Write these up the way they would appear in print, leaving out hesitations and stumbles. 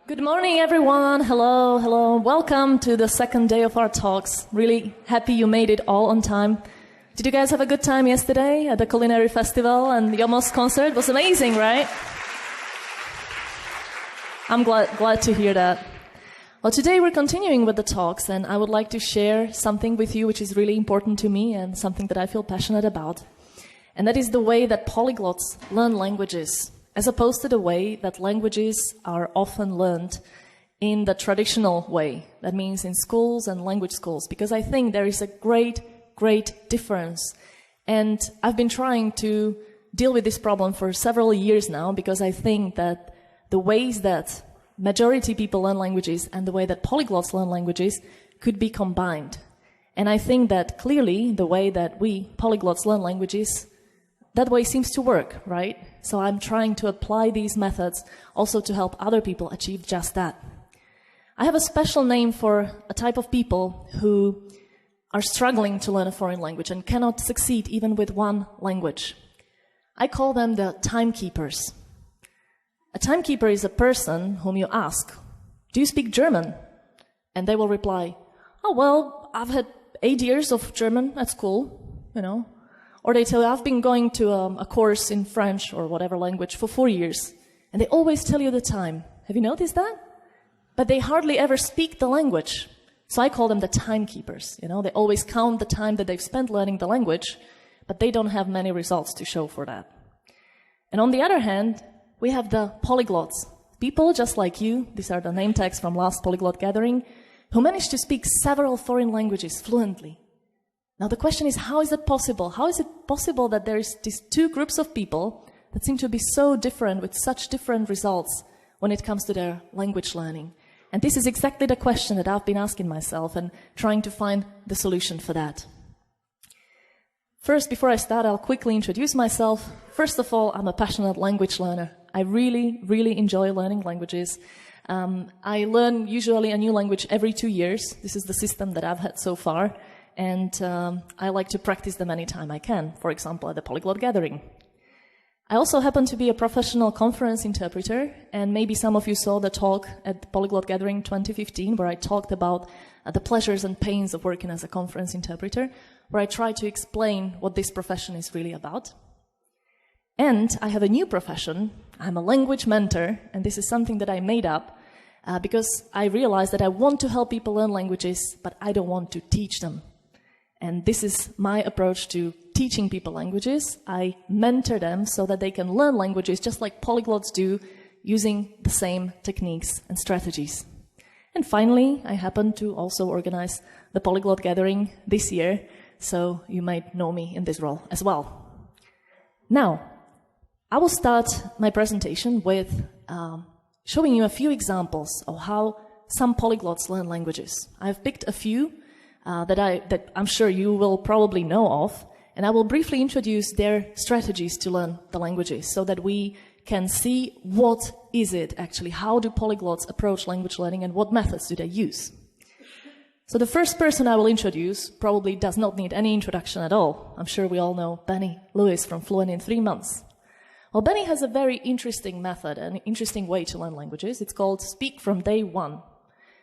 Good morning, everyone. Hello, hello. Welcome to the second day of our talks. Really happy you made it all on time. Did you guys have a good time yesterday at the culinary festival and the Yomos concert? It was amazing, right? I'm glad to hear that. Well, today we're continuing with the talks, and I would like to share something with you which is really important to me and something that I feel passionate about. And that is the way that polyglots learn languages, as opposed to the way that languages are often learned in the traditional way. That means in schools and language schools, because I think there is a great difference. And I've been trying to deal with this problem for several years now, because I think that the ways that majority people learn languages and the way that polyglots learn languages could be combined. And I think that clearly the way that we polyglots learn languages, that way seems to work, right? So I'm trying to apply these methods also to help other people achieve just that. I have a special name for a type of people who are struggling to learn a foreign language and cannot succeed even with one language. I call them the timekeepers. A timekeeper is a person whom you ask, "Do you speak German?" And they will reply, "Oh, well, I've had 8 years of German at school, you know." Or they tell you, "I've been going to a course in French or whatever language for 4 years." And they always tell you the time. Have you noticed that? But they hardly ever speak the language. So I call them the timekeepers. You know, they always count the time that they've spent learning the language, but they don't have many results to show for that. And on the other hand, we have the polyglots. People just like you, these are the name tags from last polyglot gathering, who manage to speak several foreign languages fluently. Now the question is, how is it possible? How is it possible that there is these two groups of people that seem to be so different with such different results when it comes to their language learning? And this is exactly the question that I've been asking myself and trying to find the solution for that. First, before I start, I'll quickly introduce myself. First of all, I'm a passionate language learner. I really enjoy learning languages. I learn usually a new language every 2 years. This is the system that I've had so far. And I like to practice them anytime I can, for example, at the polyglot gathering. I also happen to be a professional conference interpreter, and maybe some of you saw the talk at the Polyglot Gathering 2015, where I talked about the pleasures and pains of working as a conference interpreter, where I try to explain what this profession is really about. And I have a new profession. I'm a language mentor, and this is something that I made up because I realized that I want to help people learn languages, but I don't want to teach them. And this is my approach to teaching people languages. I mentor them so that they can learn languages just like polyglots do, using the same techniques and strategies. And finally, I happen to also organize the Polyglot Gathering this year, so you might know me in this role as well. Now, I will start my presentation with showing you a few examples of how some polyglots learn languages. I've picked a few that I'm sure you will probably know of, and I will briefly introduce their strategies to learn the languages so that we can see what is it actually, how do polyglots approach language learning and what methods do they use. So the first person I will introduce probably does not need any introduction at all. I'm sure we all know Benny Lewis from Fluent in 3 Months. Well, Benny has a very interesting method, an interesting way to learn languages. It's called Speak from Day One.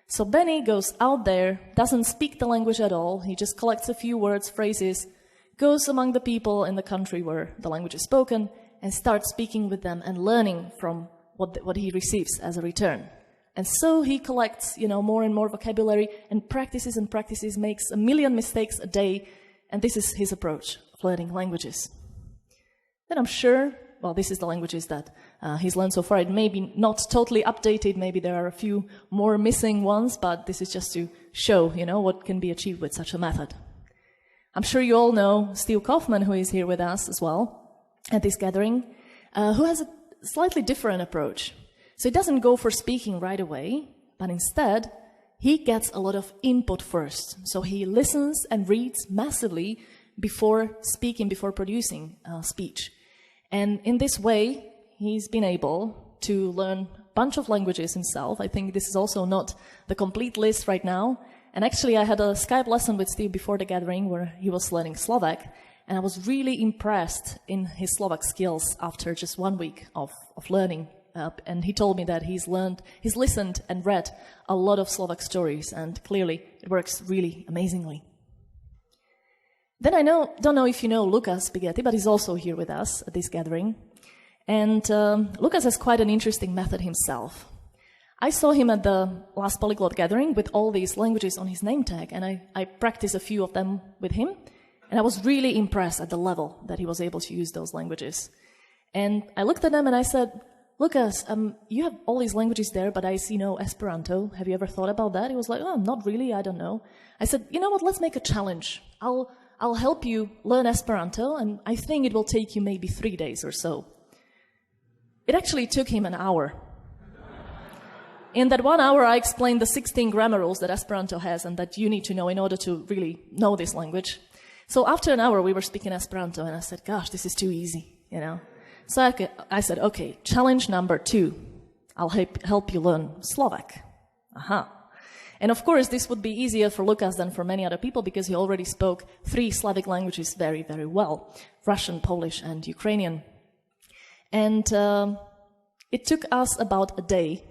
So Benny goes out there, doesn't speak the language at all, he just collects a few words, phrases, goes among the people in the country where the language is spoken, and starts speaking with them and learning from what he receives as a return. And so he collects, more and more vocabulary and practices, makes a million mistakes a day, and this is his approach of learning languages. Then I'm sure, this is the languages that he's learned so far. It may be not totally updated, maybe there are a few more missing ones, but this is just to show, what can be achieved with such a method. I'm sure you all know Steve Kaufman, who is here with us as well at this gathering, who has a slightly different approach. So he doesn't go for speaking right away, but instead he gets a lot of input first. So he listens and reads massively before speaking, before producing speech. And in this way, he's been able to learn a bunch of languages himself. I think this is also not the complete list right now. And actually, I had a Skype lesson with Steve before the gathering where he was learning Slovak. And I was really impressed in his Slovak skills after just 1 week of learning and he told me that he's listened and read a lot of Slovak stories, and clearly it works really amazingly. Then don't know if you know Lucas Spaghetti, but he's also here with us at this gathering. And Lucas has quite an interesting method himself. I saw him at the last polyglot gathering with all these languages on his name tag, and I practiced a few of them with him, and I was really impressed at the level that he was able to use those languages. And I looked at them and I said, Lucas, you have all these languages there, but I see no Esperanto. Have you ever thought about that? He was like, oh, not really, I don't know. I said, you know what, let's make a challenge. I'll help you learn Esperanto, and I think it will take you maybe 3 days or so. It actually took him an hour. In that 1 hour, I explained the 16 grammar rules that Esperanto has and that you need to know in order to really know this language. So after an hour, we were speaking Esperanto, and I said, gosh, this is too easy, you know. So I said, okay, challenge number 2. I'll help you learn Slovak. Aha. And of course, this would be easier for Lucas than for many other people because he already spoke 3 Slavic languages very, very well. Russian, Polish, and Ukrainian. And it took us about a day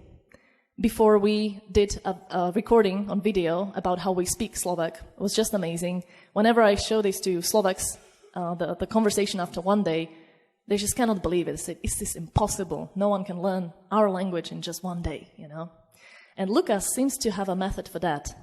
before we did a recording on video about how we speak Slovak. It was just amazing. Whenever I show this to Slovaks, the conversation after 1 day, they just cannot believe it. They say, is this impossible? No one can learn our language in just 1 day, you know? And Lucas seems to have a method for that.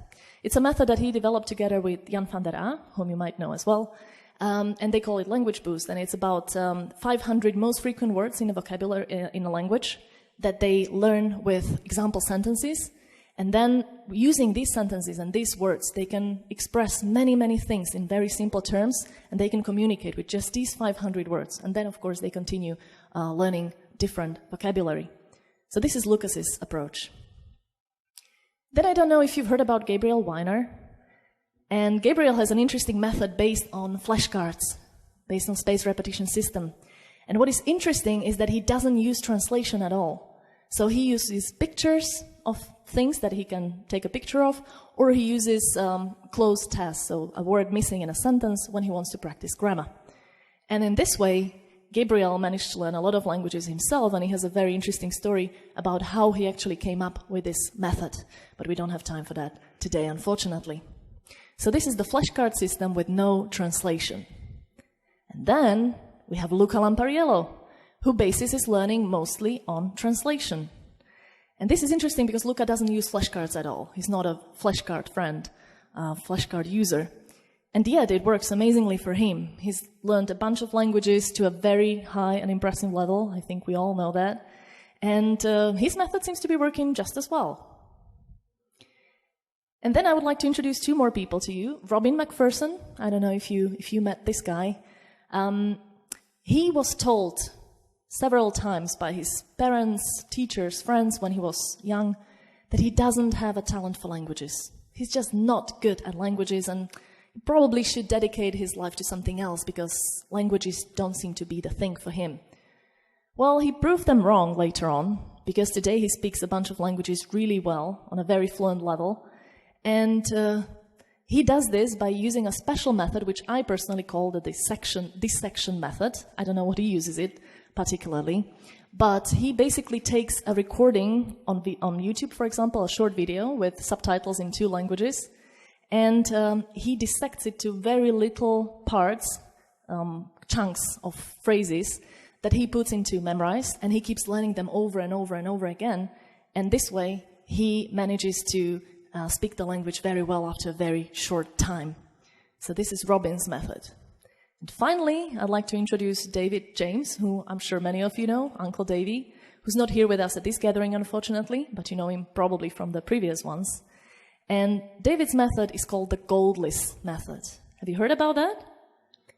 It's a method that he developed together with Jan van der A, whom you might know as well. And they call it Language Boost. And it's about 500 most frequent words in a vocabulary in a language that they learn with example sentences. And then using these sentences and these words, they can express many, many things in very simple terms, and they can communicate with just these 500 words. And then, of course, they continue learning different vocabulary. So this is Lucas's approach. Then I don't know if you've heard about Gabriel Weiner. And Gabriel has an interesting method based on flashcards, based on space repetition system. And what is interesting is that he doesn't use translation at all. So he uses pictures of things that he can take a picture of, or he uses closed tests, so a word missing in a sentence when he wants to practice grammar. And in this way, Gabriel managed to learn a lot of languages himself, and he has a very interesting story about how he actually came up with this method. But we don't have time for that today, unfortunately. So this is the flashcard system with no translation. And then we have Luca Lampariello, who bases his learning mostly on translation. And this is interesting because Luca doesn't use flashcards at all. He's not a flashcard friend, flashcard user. And yet it works amazingly for him. He's learned a bunch of languages to a very high and impressive level. I think we all know that. And his method seems to be working just as well. And then I would like to introduce 2 more people to you. Robin McPherson. I don't know if you met this guy. He was told several times by his parents, teachers, friends when he was young that he doesn't have a talent for languages. He's just not good at languages, and he probably should dedicate his life to something else because languages don't seem to be the thing for him. Well, he proved them wrong later on, because today he speaks a bunch of languages really well on a very fluent level. And he does this by using a special method, which I personally call the dissection method. I don't know what he uses it particularly, but he basically takes a recording on YouTube, for example, a short video with subtitles in 2 languages, and he dissects it to very little parts, chunks of phrases that he puts into Memrise, and he keeps learning them over and over and over again, and this way he manages to speak the language very well after a very short time. So this is Robin's method. And finally, I'd like to introduce David James, who I'm sure many of you know, Uncle Davy, who's not here with us at this gathering, unfortunately, but you know him probably from the previous ones. And David's method is called the gold list method. Have you heard about that?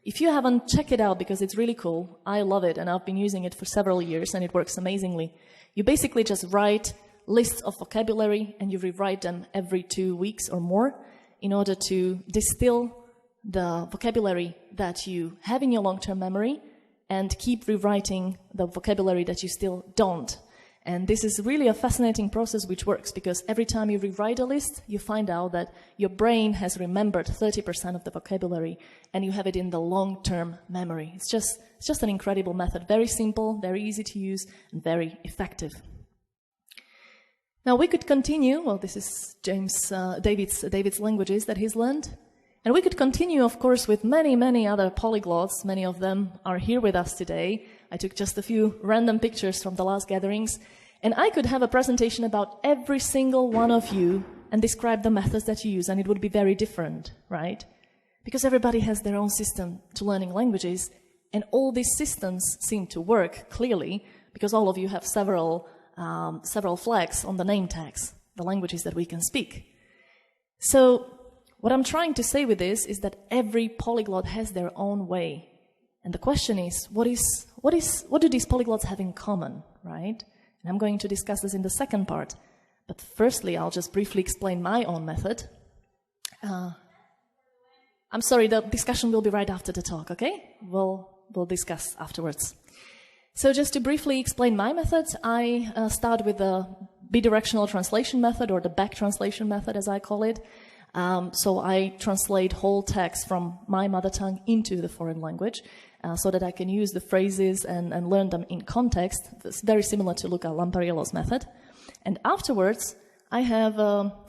If you haven't, check it out because it's really cool. I love it, and I've been using it for several years, and it works amazingly. You basically just write lists of vocabulary, and you rewrite them every 2 weeks or more in order to distill the vocabulary that you have in your long-term memory and keep rewriting the vocabulary that you still don't. And this is really a fascinating process which works because every time you rewrite a list, you find out that your brain has remembered 30% of the vocabulary and you have it in the long-term memory. It's just an incredible method. Very simple, very easy to use, and very effective. Now we could continue. Well, this is David's languages that he's learned. And we could continue, of course, with many, many other polyglots. Many of them are here with us today. I took just a few random pictures from the last gatherings. And I could have a presentation about every single one of you and describe the methods that you use, and it would be very different, right? Because everybody has their own system to learning languages, and all these systems seem to work clearly because all of you have several flags on the name tags, the languages that we can speak. So what I'm trying to say with this is that every polyglot has their own way. And the question is, what do these polyglots have in common, right? And I'm going to discuss this in the second part. But firstly, I'll just briefly explain my own method. I'm sorry, the discussion will be right after the talk, okay? We'll discuss afterwards. So just to briefly explain my method, I start with the bidirectional translation method, or the back translation method, as I call it. So I translate whole text from my mother tongue into the foreign language so that I can use the phrases and learn them in context. It's very similar to Luca Lampariello's method. And afterwards, I have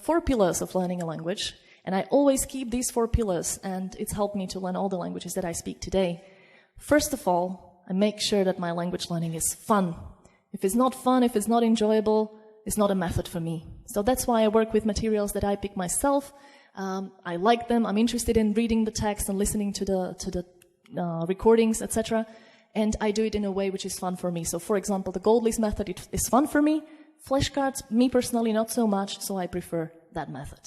4 pillars of learning a language, and I always keep these 4 pillars, and it's helped me to learn all the languages that I speak today. First of all, I make sure that my language learning is fun. If it's not fun, if it's not enjoyable, it's not a method for me. So that's why I work with materials that I pick myself. I like them. I'm interested in reading the text and listening to the recordings, etc. And I do it in a way which is fun for me. So, for example, the gold list method is fun for me. Flashcards, me personally, not so much, so I prefer that method.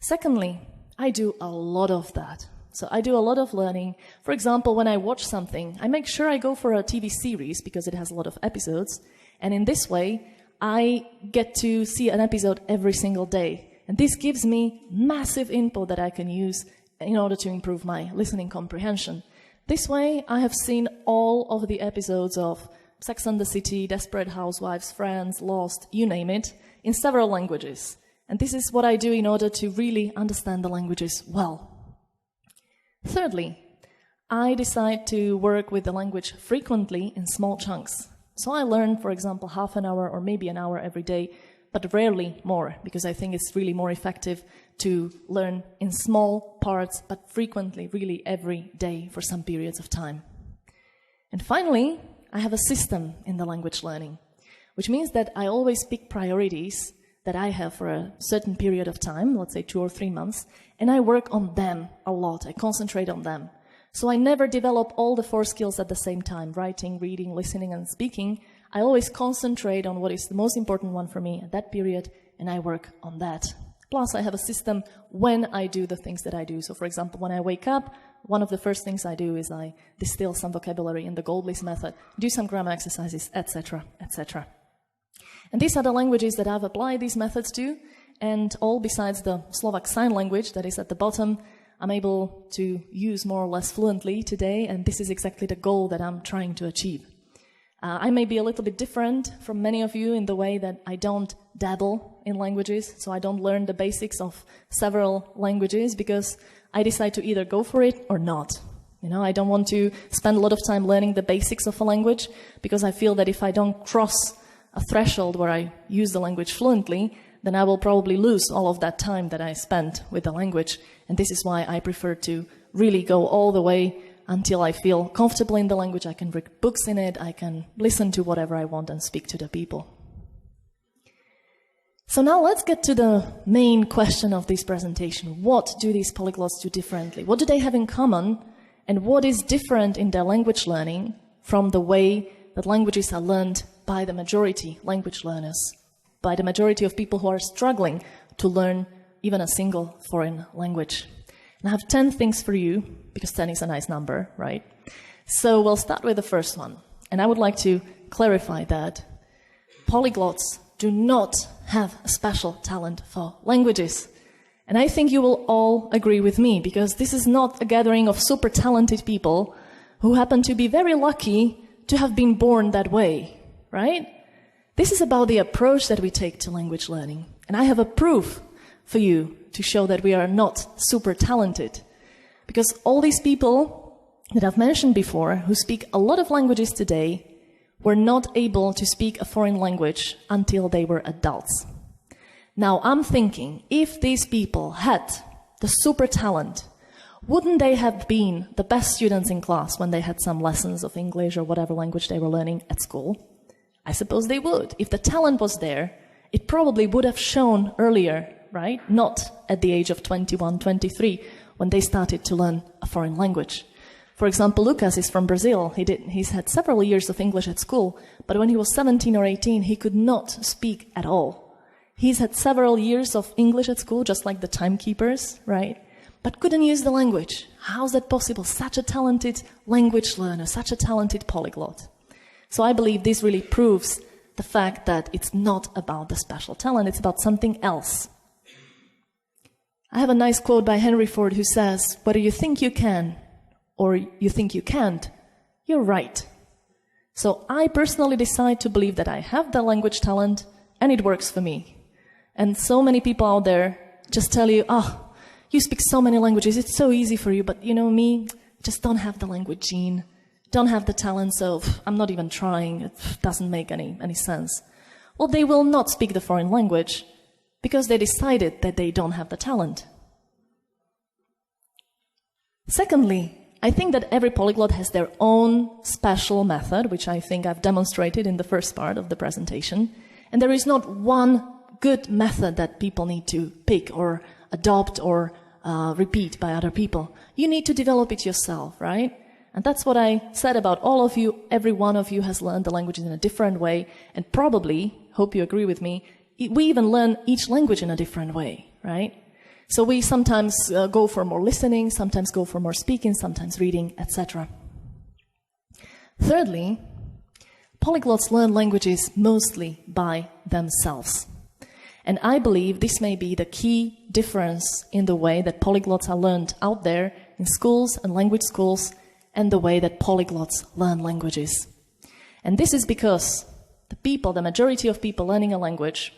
Secondly, I do a lot of that. So I do a lot of learning. For example, when I watch something, I make sure I go for a TV series because it has a lot of episodes. And in this way, I get to see an episode every single day. And this gives me massive input that I can use in order to improve my listening comprehension. This way, I have seen all of the episodes of Sex and the City, Desperate Housewives, Friends, Lost, you name it, in several languages. And this is what I do in order to really understand the languages well. Thirdly, I decide to work with the language frequently in small chunks. So I learn, for example, half an hour or maybe an hour every day, but rarely more, because I think it's really more effective to learn in small parts, but frequently, really every day for some periods of time. And finally, I have a system in the language learning, which means that I always pick priorities that I have for a certain period of time, let's say 2 or 3 months, and I work on them a lot. I concentrate on them. So I never develop all the 4 skills at the same time, writing, reading, listening, and speaking. I always concentrate on what is the most important one for me at that period, and I work on that. Plus, I have a system when I do the things that I do. So, for example, when I wake up, one of the first things I do is I distill some vocabulary in the gold list method, do some grammar exercises, etc., etc. And these are the languages that I've applied these methods to, and all besides the Slovak sign language that is at the bottom, I'm able to use more or less fluently today, and this is exactly the goal that I'm trying to achieve. I may be a little bit different from many of you in the way that I don't dabble in languages, so I don't learn the basics of several languages because I decide to either go for it or not. You know, I don't want to spend a lot of time learning the basics of a language because I feel that if I don't cross a threshold where I use the language fluently, then I will probably lose all of that time that I spent with the language. And this is why I prefer to really go all the way until I feel comfortable in the language. I can read books in it, I can listen to whatever I want and speak to the people. So now let's get to the main question of this presentation. What do these polyglots do differently? What do they have in common? And what is different in their language learning from the way that languages are learned by the majority language learners, by the majority of people who are struggling to learn even a single foreign language? And I have 10 things for you, because 10 is a nice number, right? So we'll start with the first one. And I would like to clarify that polyglots do not have a special talent for languages. And I think you will all agree with me, because this is not a gathering of super talented people who happen to be very lucky to have been born that way, right? This is about the approach that we take to language learning. And I have a proof for you to show that we are not super talented. Because all these people that I've mentioned before, who speak a lot of languages today, were not able to speak a foreign language until they were adults. Now I'm thinking, if these people had the super talent, wouldn't they have been the best students in class when they had some lessons of English or whatever language they were learning at school? I suppose they would. If the talent was there, it probably would have shown earlier, right? Not at the age of 21, 23, when they started to learn a foreign language. For example, Lucas is from Brazil. He's had several years of English at school, but when he was 17 or 18, he could not speak at all. He's had several years of English at school, just like the timekeepers, right? But couldn't use the language. How's that possible? Such a talented language learner, such a talented polyglot. So I believe this really proves the fact that it's not about the special talent, it's about something else. I have a nice quote by Henry Ford who says, whether you think you can or you think you can't, you're right. So I personally decide to believe that I have the language talent and it works for me. And so many people out there just tell you, you speak so many languages, it's so easy for you, but you know me, just don't have the language gene. Don't have the talent, so I'm not even trying. It doesn't make any sense. Well, they will not speak the foreign language because they decided that they don't have the talent. Secondly, I think that every polyglot has their own special method, which I think I've demonstrated in the first part of the presentation. And there is not one good method that people need to pick or adopt or repeat by other people. You need to develop it yourself, right? And that's what I said about all of you. Every one of you has learned the languages in a different way. And probably, hope you agree with me, we even learn each language in a different way, right? So we sometimes go for more listening, sometimes go for more speaking, sometimes reading, etc. Thirdly, polyglots learn languages mostly by themselves. And I believe this may be the key difference in the way that polyglots are learned out there in schools and language schools, and the way that polyglots learn languages. And this is because the majority of people learning a language,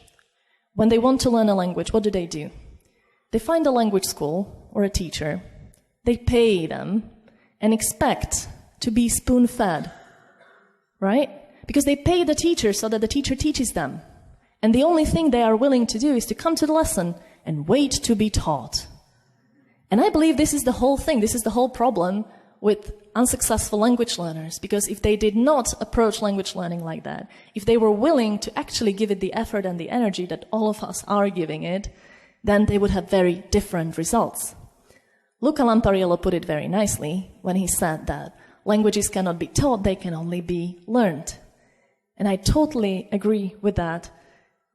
when they want to learn a language, what do? They find a language school or a teacher, they pay them, and expect to be spoon-fed, right? Because they pay the teacher so that the teacher teaches them. And the only thing they are willing to do is to come to the lesson and wait to be taught. And I believe this is the whole thing, this is the whole problem with unsuccessful language learners, because if they did not approach language learning like that, if they were willing to actually give it the effort and the energy that all of us are giving it, then they would have very different results. Luca Lampariello put it very nicely when he said that languages cannot be taught, they can only be learned. And I totally agree with that,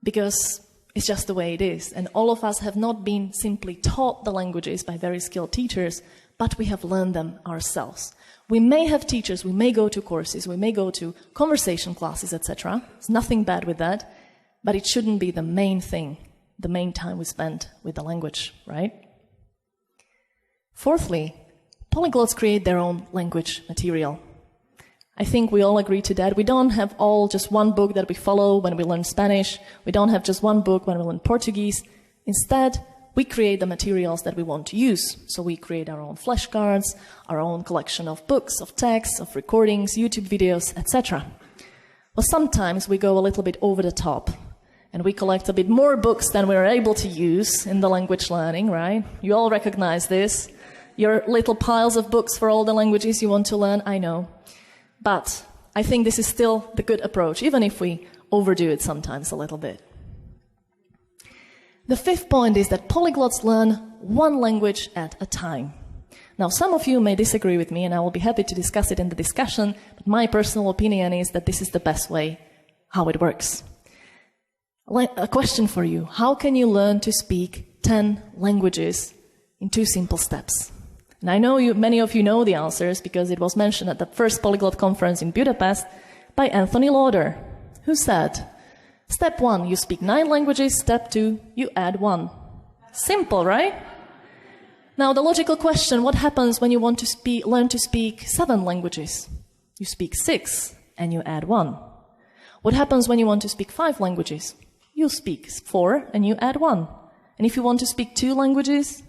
because it's just the way it is. And all of us have not been simply taught the languages by very skilled teachers, but we have learned them ourselves. We may have teachers, we may go to courses, we may go to conversation classes, etc. There's nothing bad with that, but it shouldn't be the main thing, the main time we spend with the language, right? Fourthly, polyglots create their own language material. I think we all agree to that. We don't have all just one book that we follow when we learn Spanish. We don't have just one book when we learn Portuguese. Instead, we create the materials that we want to use. So we create our own flashcards, our own collection of books, of texts, of recordings, YouTube videos, etc. Well, sometimes we go a little bit over the top and we collect a bit more books than we're able to use in the language learning, right? You all recognize this. Your little piles of books for all the languages you want to learn, I know. But I think this is still the good approach, even if we overdo it sometimes a little bit. The fifth point is that polyglots learn one language at a time. Now, some of you may disagree with me, and I will be happy to discuss it in the discussion, but my personal opinion is that this is the best way how it works. A question for you. How can you learn to speak 10 languages in 2 simple steps? And I know many of you know the answers because it was mentioned at the first polyglot conference in Budapest by Anthony Lauder, who said, Step 1, you speak 9 languages. Step 2, you add 1. Simple, right? Now, the logical question, what happens when you want to learn to speak 7 languages? You speak 6 and you add 1. What happens when you want to speak 5 languages? You speak 4 and you add 1. And if you want to speak 2 languages,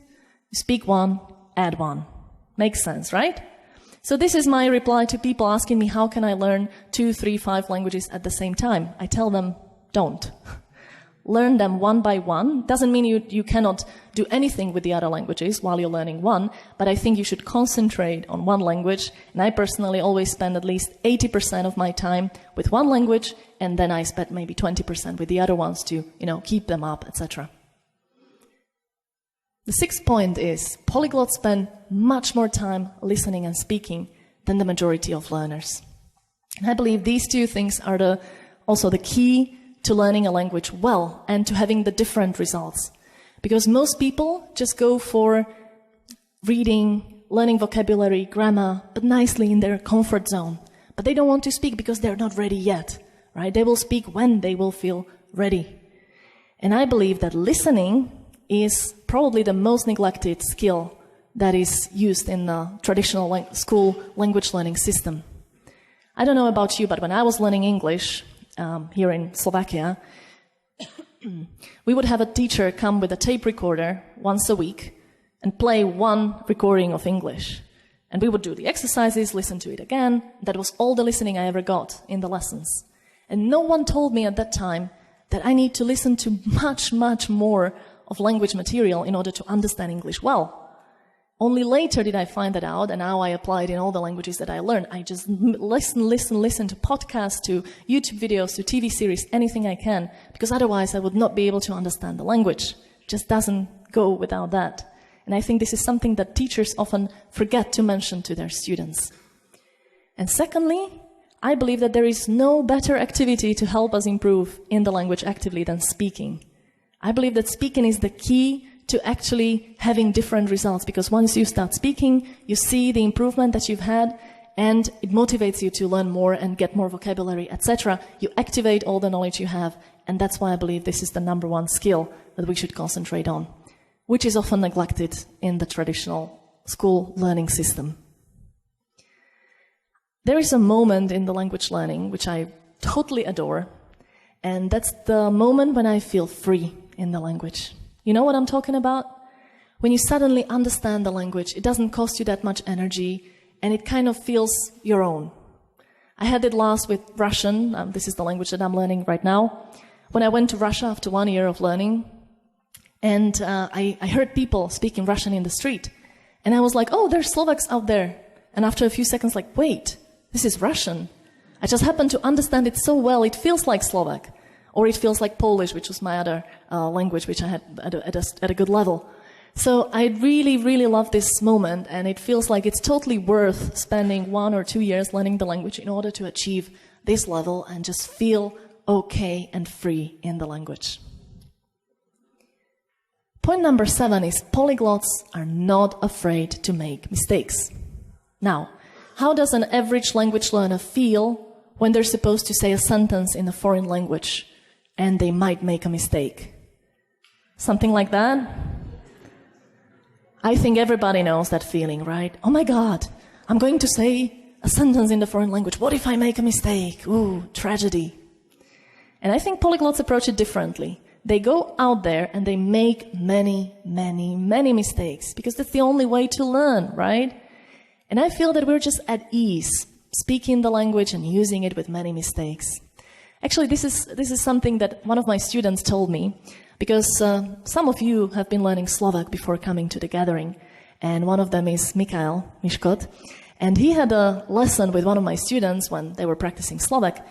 you speak 1, add 1. Makes sense, right? So this is my reply to people asking me, how can I learn 2, 3, 5 languages at the same time? I tell them, don't. Learn them one by one. Doesn't mean you cannot do anything with the other languages while you're learning one, but I think you should concentrate on one language. And I personally always spend at least 80% of my time with one language, and then I spend maybe 20% with the other ones to, keep them up, etc. The 6th point is polyglots spend much more time listening and speaking than the majority of learners. And I believe these 2 things are also the key to learning a language well and to having the different results. Because most people just go for reading, learning vocabulary, grammar, but nicely in their comfort zone. But they don't want to speak because they're not ready yet, right? They will speak when they will feel ready. And I believe that listening is probably the most neglected skill that is used in the traditional school language learning system. I don't know about you, but when I was learning English here in Slovakia, we would have a teacher come with a tape recorder once a week and play one recording of English. And we would do the exercises, listen to it again. That was all the listening I ever got in the lessons. And no one told me at that time that I need to listen to much, much more of language material in order to understand English well. Only later did I find that out, and now I apply it in all the languages that I learn. I just listen to podcasts, to YouTube videos, to TV series, anything I can, because otherwise I would not be able to understand the language. It just doesn't go without that. And I think this is something that teachers often forget to mention to their students. And secondly, I believe that there is no better activity to help us improve in the language actively than speaking. I believe that speaking is the key to actually having different results, because once you start speaking, you see the improvement that you've had, and it motivates you to learn more and get more vocabulary, etc. You activate all the knowledge you have, and that's why I believe this is the number 1 skill that we should concentrate on, which is often neglected in the traditional school learning system. There is a moment in the language learning which I totally adore, and that's the moment when I feel free in the language. You know what I'm talking about? When you suddenly understand the language, it doesn't cost you that much energy, and it kind of feels your own. I had it last with Russian. This is the language that I'm learning right now. When I went to Russia after 1 year of learning, and I heard people speaking Russian in the street, and I was like, oh, there's Slovaks out there. And after a few seconds, like, wait, this is Russian. I just happened to understand it so well, it feels like Slovak. Or it feels like Polish, which was my other language, which I had at a good level. So I really, really love this moment, and it feels like it's totally worth spending 1 or 2 years learning the language in order to achieve this level and just feel okay and free in the language. Point number 7 is polyglots are not afraid to make mistakes. Now, how does an average language learner feel when they're supposed to say a sentence in a foreign language and they might make a mistake? Something like that? I think everybody knows that feeling, right? Oh my God, I'm going to say a sentence in the foreign language. What if I make a mistake? Ooh, tragedy. And I think polyglots approach it differently. They go out there and they make many, many, many mistakes because that's the only way to learn, right? And I feel that we're just at ease speaking the language and using it with many mistakes. Actually, this is something that one of my students told me, because some of you have been learning Slovak before coming to the gathering, and one of them is Miškot, and he had a lesson with one of my students when they were practicing Slovak,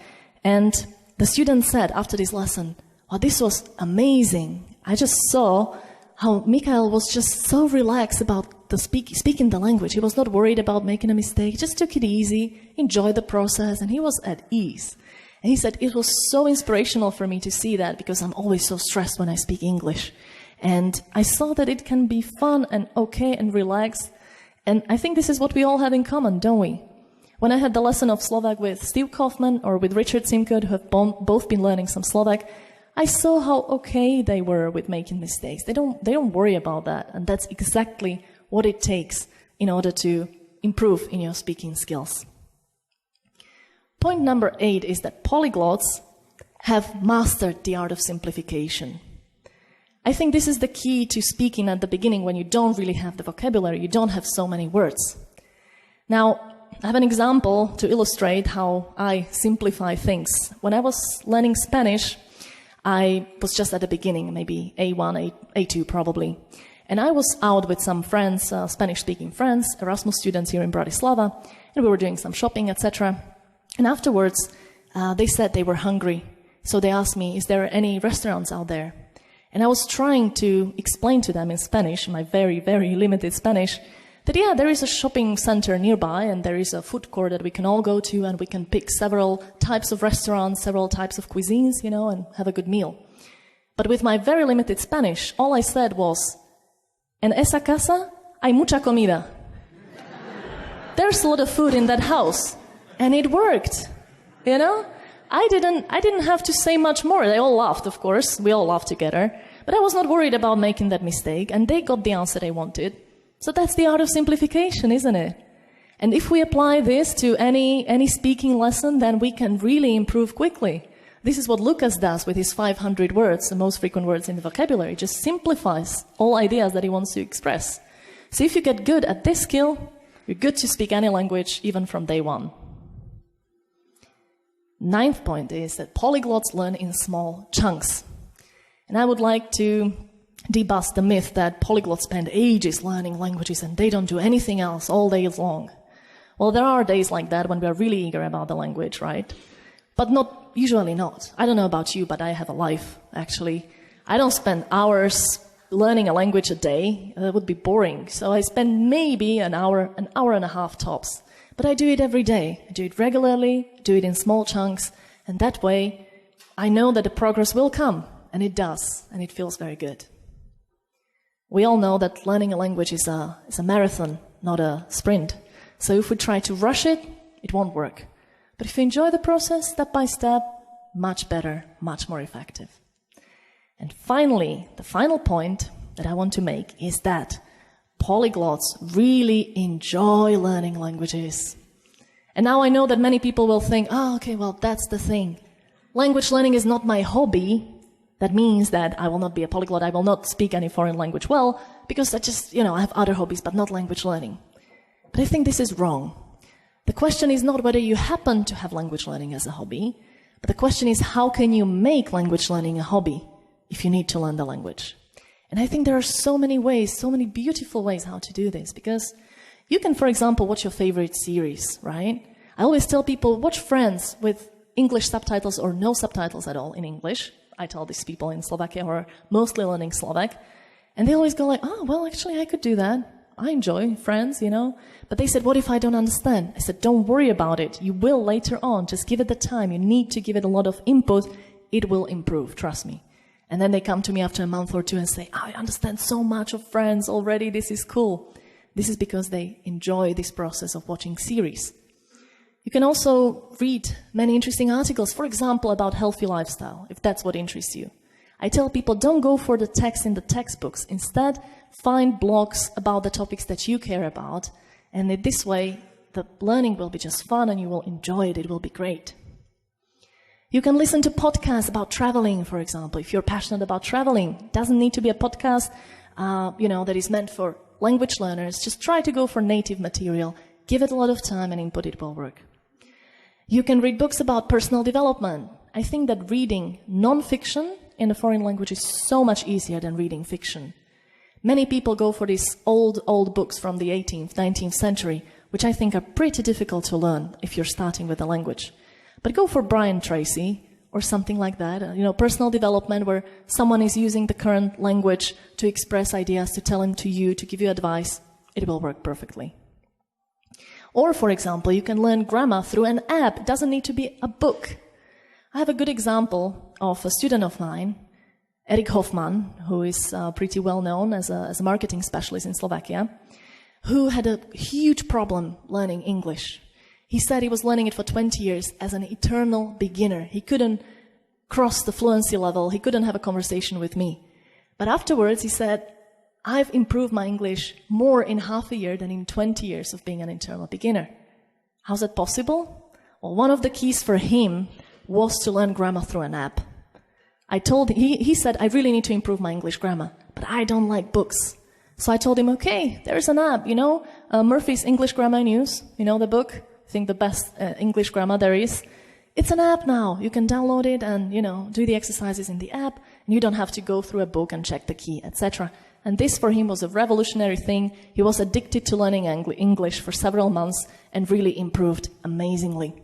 and the student said after this lesson, "Wow, this was amazing. I just saw how Mikhail was just so relaxed about the speaking the language. He was not worried about making a mistake, just took it easy, enjoyed the process, and he was at ease." And he said, it was so inspirational for me to see that because I'm always so stressed when I speak English. And I saw that it can be fun and okay and relaxed. And I think this is what we all have in common, don't we? When I had the lesson of Slovak with Steve Kaufman or with Richard Simkot, who have both been learning some Slovak, I saw how okay they were with making mistakes. They don't worry about that. And that's exactly what it takes in order to improve in your speaking skills. Point number 8 is that polyglots have mastered the art of simplification. I think this is the key to speaking at the beginning when you don't really have the vocabulary, you don't have so many words. Now, I have an example to illustrate how I simplify things. When I was learning Spanish, I was just at the beginning, maybe A1, A2 probably. And I was out with some friends, Spanish-speaking friends, Erasmus students here in Bratislava, and we were doing some shopping, etc. And afterwards, they said they were hungry. So they asked me, is there any restaurants out there? And I was trying to explain to them in Spanish, my very, very limited Spanish, that yeah, there is a shopping center nearby and there is a food court that we can all go to and we can pick several types of restaurants, several types of cuisines, and have a good meal. But with my very limited Spanish, all I said was, en esa casa hay mucha comida. There's a lot of food in that house. And it worked, I didn't have to say much more. They all laughed, of course. We all laughed together. But I was not worried about making that mistake, and they got the answer they wanted. So that's the art of simplification, isn't it? And if we apply this to any speaking lesson, then we can really improve quickly. This is what Lucas does with his 500 words, the most frequent words in the vocabulary. He just simplifies all ideas that he wants to express. So if you get good at this skill, you're good to speak any language, even from day one. 9th point is that polyglots learn in small chunks. And I would like to debust the myth that polyglots spend ages learning languages and they don't do anything else all day long. Well, there are days like that when we are really eager about the language, right? But usually not. I don't know about you, but I have a life, actually. I don't spend hours learning a language a day. That would be boring. So I spend maybe an hour and a half tops. But I do it every day. I do it regularly, do it in small chunks, and that way I know that the progress will come, and it does, and it feels very good. We all know that learning a language is a marathon, not a sprint. So if we try to rush it, it won't work. But if you enjoy the process step by step, much better, much more effective. And finally, the final point that I want to make is that polyglots really enjoy learning languages. And now I know that many people will think, okay, well, that's the thing. Language learning is not my hobby. That means that I will not be a polyglot. I will not speak any foreign language well, because I just, I have other hobbies, but not language learning. But I think this is wrong. The question is not whether you happen to have language learning as a hobby, but the question is how can you make language learning a hobby if you need to learn the language? And I think there are so many ways, so many beautiful ways how to do this, because you can, for example, watch your favorite series, right? I always tell people, watch Friends with English subtitles or no subtitles at all in English. I tell these people in Slovakia who are mostly learning Slovak, and they always go like, well, actually, I could do that. I enjoy Friends, But they said, what if I don't understand? I said, don't worry about it. You will later on. Just give it the time. You need to give it a lot of input. It will improve, trust me. And then they come to me after a month or two and say, I understand so much of Friends already. This is cool. This is because they enjoy this process of watching series. You can also read many interesting articles, for example, about healthy lifestyle, if that's what interests you. I tell people, don't go for the text in the textbooks. Instead, find blogs about the topics that you care about. And in this way, the learning will be just fun and you will enjoy it. It will be great. You can listen to podcasts about traveling, for example. If you're passionate about traveling, it doesn't need to be a podcast, that is meant for language learners. Just try to go for native material. Give it a lot of time and input, it will work. You can read books about personal development. I think that reading non-fiction in a foreign language is so much easier than reading fiction. Many people go for these old books from the 18th, 19th century, which I think are pretty difficult to learn if you're starting with the language. But go for Brian Tracy or something like that, personal development where someone is using the current language to express ideas, to tell them to you, to give you advice. It will work perfectly. Or, for example, you can learn grammar through an app. It doesn't need to be a book. I have a good example of a student of mine, Eric Hoffman, who is pretty well known as a marketing specialist in Slovakia, who had a huge problem learning English. He said he was learning it for 20 years as an eternal beginner. He couldn't cross the fluency level. He couldn't have a conversation with me. But afterwards, he said, I've improved my English more in half a year than in 20 years of being an internal beginner. How's that possible? Well, one of the keys for him was to learn grammar through an app. He said, I really need to improve my English grammar, but I don't like books. So I told him, okay, there's an app, Murphy's English Grammar News, the book, I think the best English grammar there is. It's an app now. You can download it and, do the exercises in the app, and you don't have to go through a book and check the key, etc. And this for him was a revolutionary thing. He was addicted to learning English for several months and really improved amazingly.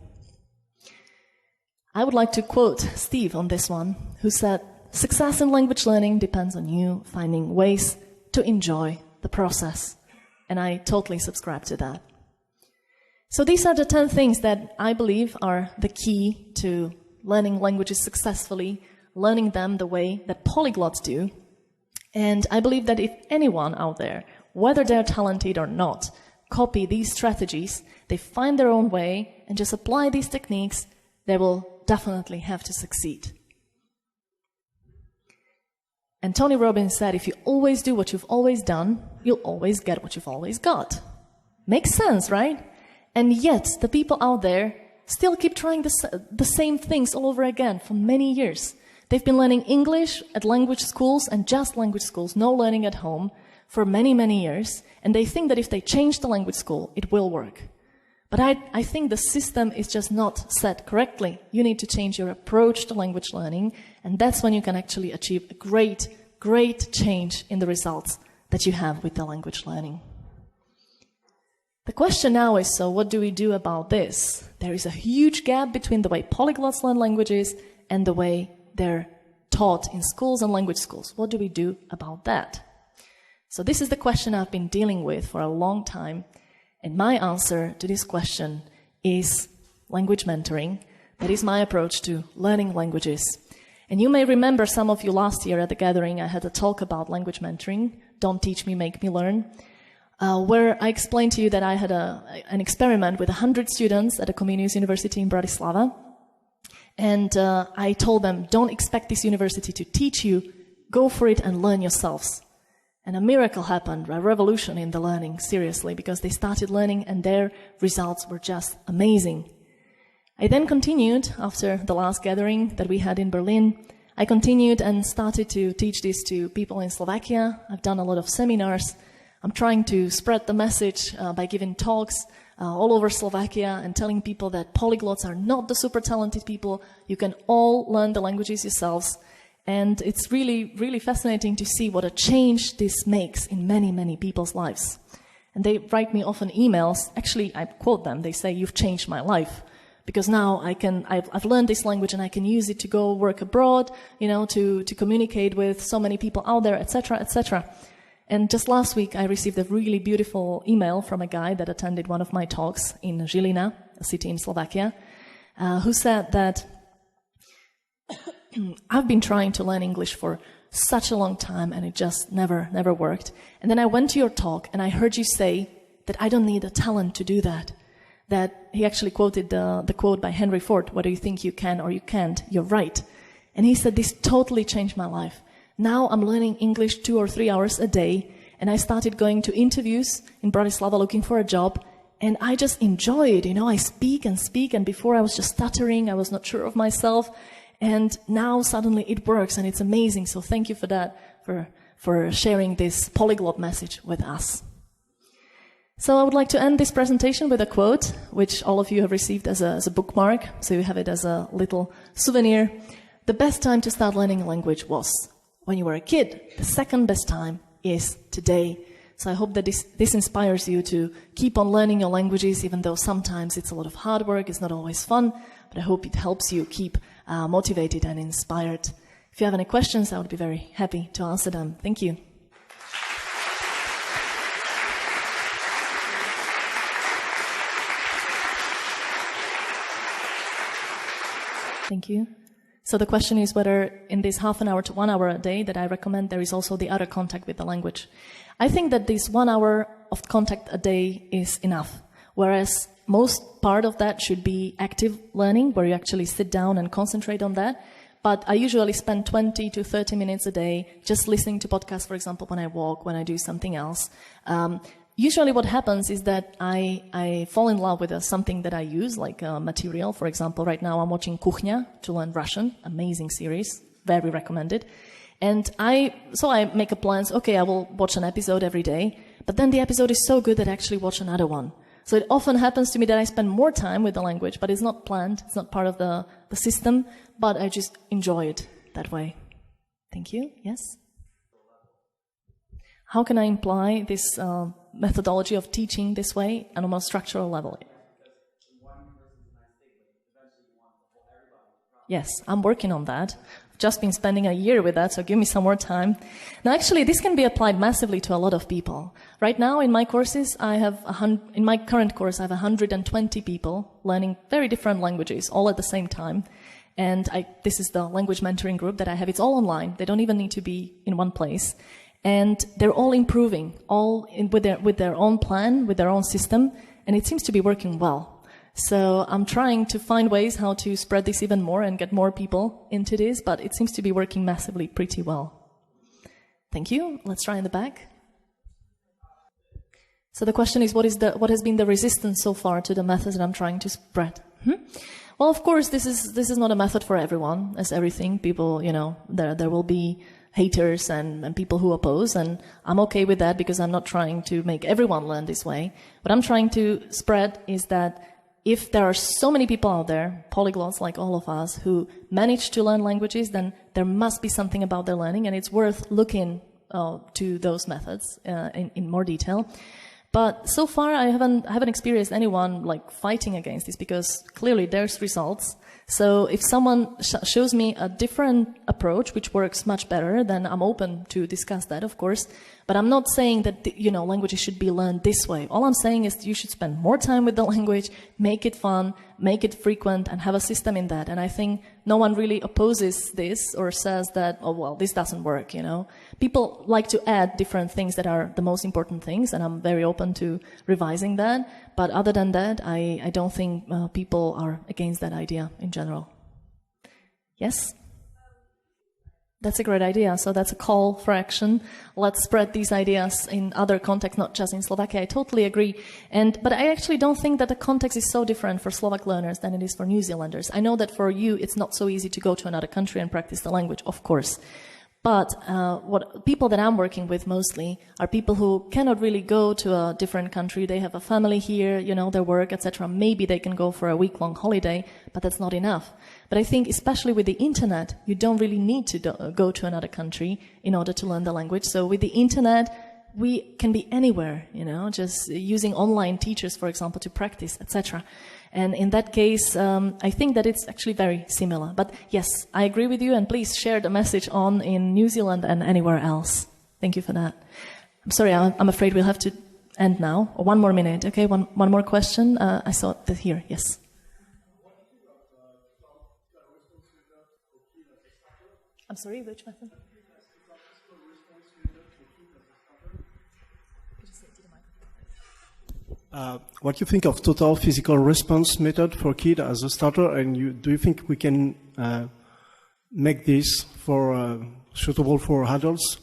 I would like to quote Steve on this one, who said, "Success in language learning depends on you finding ways to enjoy the process." And I totally subscribe to that. So these are the 10 things that I believe are the key to learning languages successfully, learning them the way that polyglots do. And I believe that if anyone out there, whether they're talented or not, copy these strategies, they find their own way and just apply these techniques, they will definitely have to succeed. And Tony Robbins said, if you always do what you've always done, you'll always get what you've always got. Makes sense, right? And yet, the people out there still keep trying the same things all over again for many years. They've been learning English at language schools and just language schools, no learning at home, for many, many years. And they think that if they change the language school, it will work. But I think the system is just not set correctly. You need to change your approach to language learning, and that's when you can actually achieve a great, great change in the results that you have with the language learning. The question now is, so what do we do about this? There is a huge gap between the way polyglots learn languages and the way they're taught in schools and language schools. What do we do about that? So this is the question I've been dealing with for a long time. And my answer to this question is language mentoring. That is my approach to learning languages. And you may remember, some of you last year at the gathering, I had a talk about language mentoring, Don't Teach Me, Make Me Learn, where I explained to you that I had an experiment with 100 students at a Comenius University in Bratislava. And I told them, don't expect this university to teach you, go for it and learn yourselves. And a miracle happened, a revolution in the learning, seriously, because they started learning and their results were just amazing. I then continued, after the last gathering that we had in Berlin, I continued and started to teach this to people in Slovakia. I've done a lot of seminars. I'm trying to spread the message by giving talks all over Slovakia and telling people that polyglots are not the super talented people. You can all learn the languages yourselves. And it's really, really fascinating to see what a change this makes in many, many people's lives. And they write me often emails. Actually, I quote them. They say, "You've changed my life." Because now I've learned this language and I can use it to go work abroad, to communicate with so many people out there, etc., etc. And just last week, I received a really beautiful email from a guy that attended one of my talks in Žilina, a city in Slovakia, who said that I've been trying to learn English for such a long time and it just never worked. And then I went to your talk and I heard you say that I don't need a talent to do that. That he actually quoted the quote by Henry Ford, "Whether you think you can or you can't, you're right." And he said, this totally changed my life. Now I'm learning English 2 or 3 hours a day, and I started going to interviews in Bratislava looking for a job, and I just enjoy it. I speak, and before I was just stuttering, I was not sure of myself, and now suddenly it works, and it's amazing. So thank you for that, for sharing this polyglot message with us. So I would like to end this presentation with a quote, which all of you have received as a bookmark, so you have it as a little souvenir. "The best time to start learning a language was when you were a kid. The second best time is today." So I hope that this inspires you to keep on learning your languages, even though sometimes it's a lot of hard work, it's not always fun, but I hope it helps you keep motivated and inspired. If you have any questions, I would be very happy to answer them. Thank you. Thank you. So the question is whether in this half an hour to 1 hour a day that I recommend, there is also the other contact with the language. I think that this 1 hour of contact a day is enough, whereas most part of that should be active learning, where you actually sit down and concentrate on that. But I usually spend 20 to 30 minutes a day just listening to podcasts, for example, when I walk, when I do something else. Usually what happens is that I fall in love with something that I use, like material. For example, right now I'm watching Kuchnia to learn Russian. Amazing series. Very recommended. And so I make a plan. Okay, I will watch an episode every day. But then the episode is so good that I actually watch another one. So it often happens to me that I spend more time with the language, but it's not planned. It's not part of the system. But I just enjoy it that way. Thank you. Yes? How can I imply this methodology of teaching this way on a more structural level? Yes, I'm working on that. I've just been spending a year with that, so give me some more time. Now, actually, this can be applied massively to a lot of people. Right now, in my courses, in my current course, I have 120 people learning very different languages, all at the same time. And this is the language mentoring group that I have. It's all online. They don't even need to be in one place. And they're all improving, with their own plan, with their own system, and it seems to be working well. So I'm trying to find ways how to spread this even more and get more people into this, but it seems to be working massively pretty well. Thank you. Let's try in the back. So the question is, what has been the resistance so far to the methods that I'm trying to spread? Well, of course, this is not a method for everyone, as everything. People, there will be haters and people who oppose, and I'm okay with that because I'm not trying to make everyone learn this way. What I'm trying to spread is that if there are so many people out there, polyglots like all of us, who manage to learn languages, then there must be something about their learning, and it's worth looking to those methods in more detail. But so far, I haven't experienced anyone like fighting against this, because clearly there's results. So if someone shows me a different approach which works much better, then I'm open to discuss that, of course. But I'm not saying that languages should be learned this way. All I'm saying is you should spend more time with the language, make it fun, make it frequent, and have a system in that. And I think no one really opposes this or says that, oh well, this doesn't work. People like to add different things that are the most important things, and I'm very open to revising that. But other than that, I don't think people are against that idea in general. Yes? That's a great idea. So that's a call for action. Let's spread these ideas in other contexts, not just in Slovakia. I totally agree. But I actually don't think that the context is so different for Slovak learners than it is for New Zealanders. I know that for you, it's not so easy to go to another country and practice the language, of course. But what people that I'm working with mostly are people who cannot really go to a different country. They have a family here, their work, etc. Maybe they can go for a week-long holiday, but that's not enough. But I think especially with the internet, you don't really need to go to another country in order to learn the language. So with the internet, we can be anywhere, just using online teachers, for example, to practice, etc. And in that case, I think that it's actually very similar. But yes, I agree with you, and please share the message on in New Zealand and anywhere else. Thank you for that. I'm sorry, I'm afraid we'll have to end now. One more minute, okay? One more question. I saw that here, yes. I'm sorry, which method? What do you think of total physical response method for kids as a starter, and do you think we can make this suitable for adults?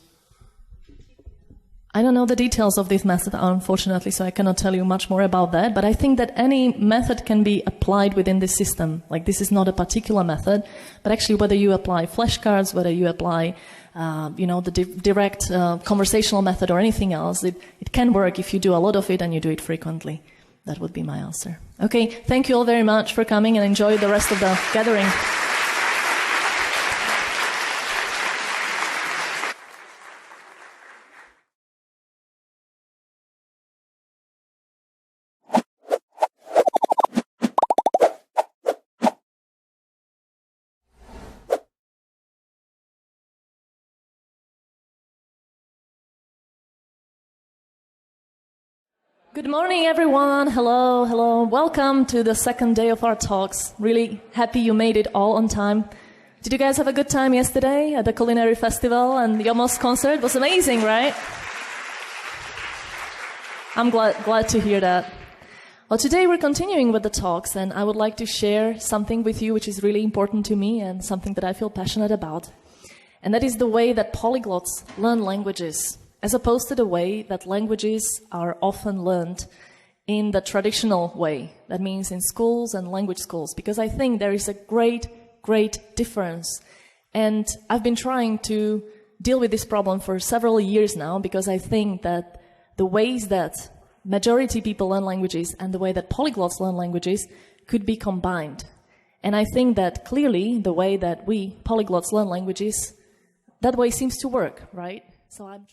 I don't know the details of this method, unfortunately, so I cannot tell you much more about that. But I think that any method can be applied within the system. Like, this is not a particular method, but actually whether you apply flashcards, whether you apply the direct conversational method or anything else, it can work if you do a lot of it and you do it frequently. That would be my answer. Okay, thank you all very much for coming, and enjoy the rest of the gathering. Good morning, everyone. Hello. Welcome to the second day of our talks. Really happy you made it all on time. Did you guys have a good time yesterday at the culinary festival and the Yomos concert? It was amazing, right? I'm glad to hear that. Well, today we're continuing with the talks, and I would like to share something with you which is really important to me and something that I feel passionate about. And that is the way that polyglots learn languages. as opposed to the way that languages are often learned in the traditional way. That means in schools and language schools, because I think there is a great difference. And I've been trying to deal with this problem for several years now, because I think that the ways that majority people learn languages and the way that polyglots learn languages could be combined. And I think that clearly the way that we polyglots learn languages, that way seems to work, right? So I'm